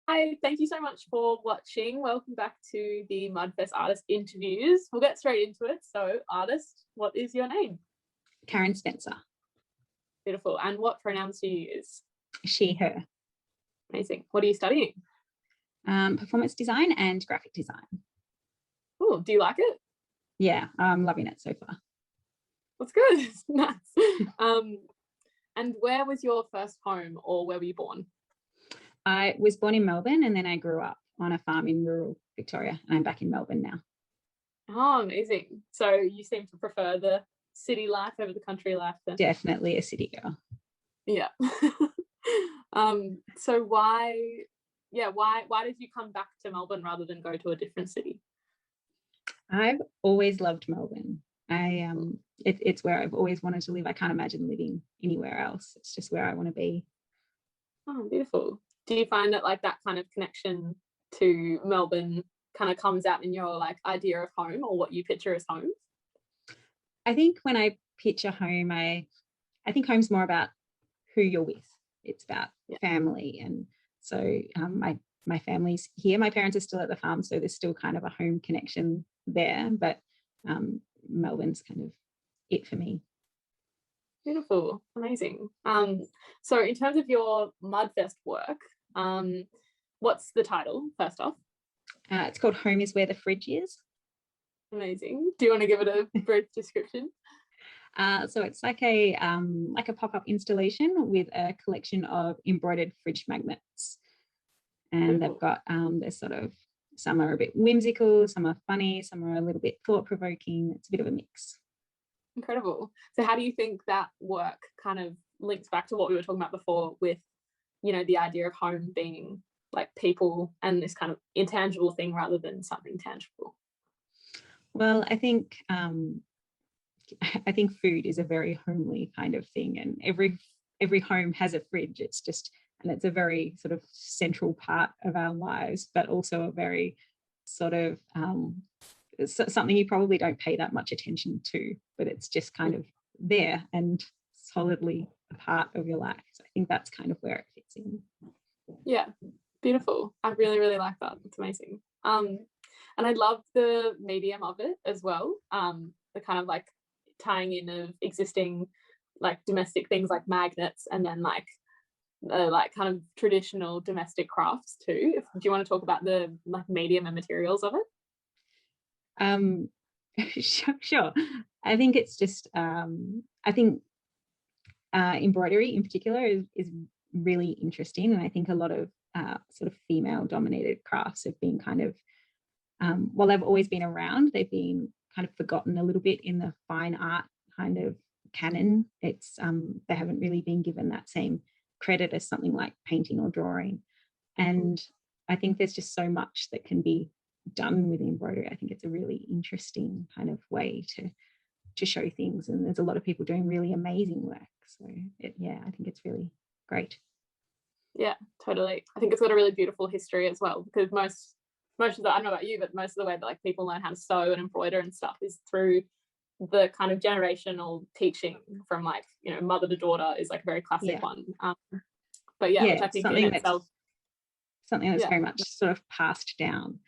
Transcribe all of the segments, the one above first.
Hi, thank you so much for watching. Welcome back to the Mudfest artist interviews. We'll get straight into it. So, artist, what is your name? Karen Spencer. Beautiful. And what pronouns do you use? She, her. Amazing. What are you studying? Performance design and graphic design. Oh, do you like it? Yeah, I'm loving it so far. That's good. Nice. And where was your first home, or where were you born? I was born in Melbourne and then I grew up on a farm in rural Victoria, and I'm back in Melbourne now. Oh, amazing. So you seem to prefer the city life over the country life then? Definitely a city girl. Yeah. So why did you come back to Melbourne rather than go to a different city? I've always loved Melbourne. It's where I've always wanted to live. I can't imagine living anywhere else. It's just where I want to be. Oh, beautiful. Do you find that like that kind of connection to Melbourne kind of comes out in your like idea of home or what you picture as home? I think when I picture home, I think home's more about who you're with. It's about family. And so my family's here. My parents are still at the farm, so there's still kind of a home connection there. But Melbourne's kind of it for me. Beautiful. Amazing. So in terms of your Mudfest work, what's the title, first off? It's called Home is Where the Fridge Is. Amazing. Do you want to give it a brief description? So it's like a pop-up installation with a collection of embroidered fridge magnets. And they've got there's sort of, some are a bit whimsical, some are funny, some are a little bit thought-provoking. It's a bit of a mix. Incredible. So how do you think that work kind of links back to what we were talking about before with, the idea of home being like people and this kind of intangible thing rather than something tangible? Well, I think food is a very homely kind of thing, and every home has a fridge. And it's a very sort of central part of our lives, but also a very sort of something you probably don't pay that much attention to, but it's just kind of there and solidly a part of your life. So I think that's kind of where it fits in. Yeah, beautiful. I really, really like that. It's amazing. And I love the medium of it as well. The kind of like tying in of existing like domestic things like magnets, and then like kind of traditional domestic crafts too. Do you want to talk about the like medium and materials of it? Sure. I think it's just I think embroidery in particular is really interesting, and I think a lot of sort of female dominated crafts have been kind of while they've always been around, they've been kind of forgotten a little bit in the fine art kind of canon. It's they haven't really been given that same credit as something like painting or drawing. And I think there's just so much that can be done with embroidery. I think it's a really interesting kind of way to show things, and there's a lot of people doing really amazing work. So I think it's really great. Yeah, totally. I think it's got a really beautiful history as well, because most of the, I don't know about you, but most of the way that like people learn how to sew and embroider and stuff is through the kind of generational teaching from like mother to daughter is like a very classic one. But which I think in itself, something that's very much sort of passed down.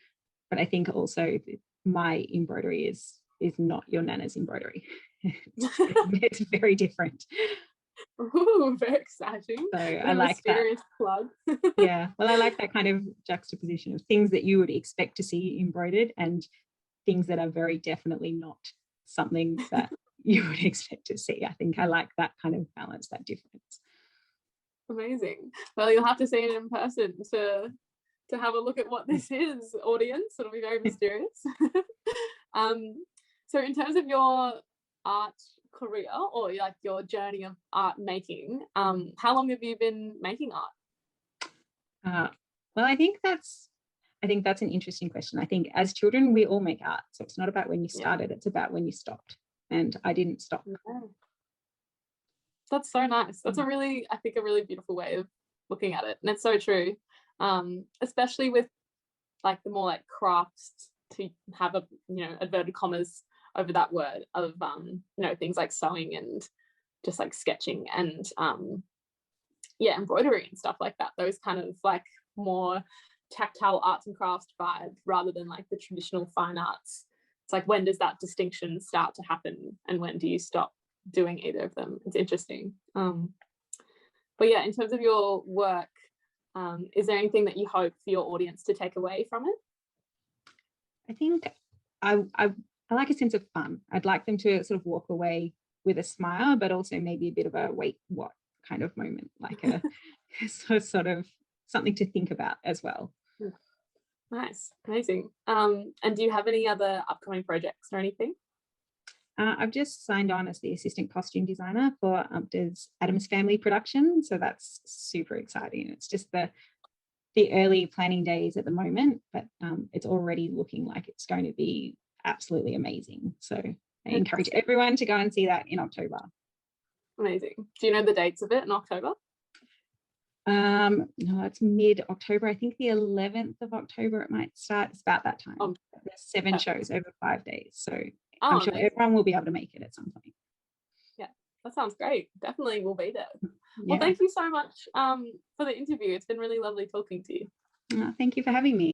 But I think also my embroidery is not your nana's embroidery. It's very different. Ooh, very exciting. So I like that. Plug. Yeah, well, I like that kind of juxtaposition of things that you would expect to see embroidered and things that are very definitely not something that you would expect to see. I think I like that kind of balance, that difference. Amazing. Well, you'll have to see it in person to have a look at what this is, audience. It'll be very mysterious. So in terms of your art career or like your journey of art making, how long have you been making art? Well, I think that's an interesting question. I think as children we all make art, so it's not about when you started, it's about when you stopped, and I didn't stop. That's so nice. That's a really beautiful way of looking at it, and it's so true, especially with like the more like crafts, to have a inverted commas over that word of things like sewing and just like sketching and embroidery and stuff like that. Those kind of like more tactile arts and crafts vibe rather than like the traditional fine arts. It's like, when does that distinction start to happen, and when do you stop doing either of them? It's interesting. But yeah, in terms of your work, is there anything that you hope for your audience to take away from it? I think I like a sense of fun. I'd like them to sort of walk away with a smile, but also maybe a bit of a wait, what kind of moment, like a sort of something to think about as well. Nice, amazing. And do you have any other upcoming projects or anything? I've just signed on as the assistant costume designer for Adam's Family production, so that's super exciting. It's just the early planning days at the moment, but it's already looking like it's going to be absolutely amazing. So I encourage everyone to go and see that in October. Amazing. Do you know the dates of it in October? No, it's mid-October. I think the 11th of October it might start. It's about that time. There's 7 shows over 5 days, so I'm sure everyone will be able to make it at some point. Yeah, that sounds great. Definitely will be there. Yeah. Well, thank you so much for the interview. It's been really lovely talking to you. Thank you for having me.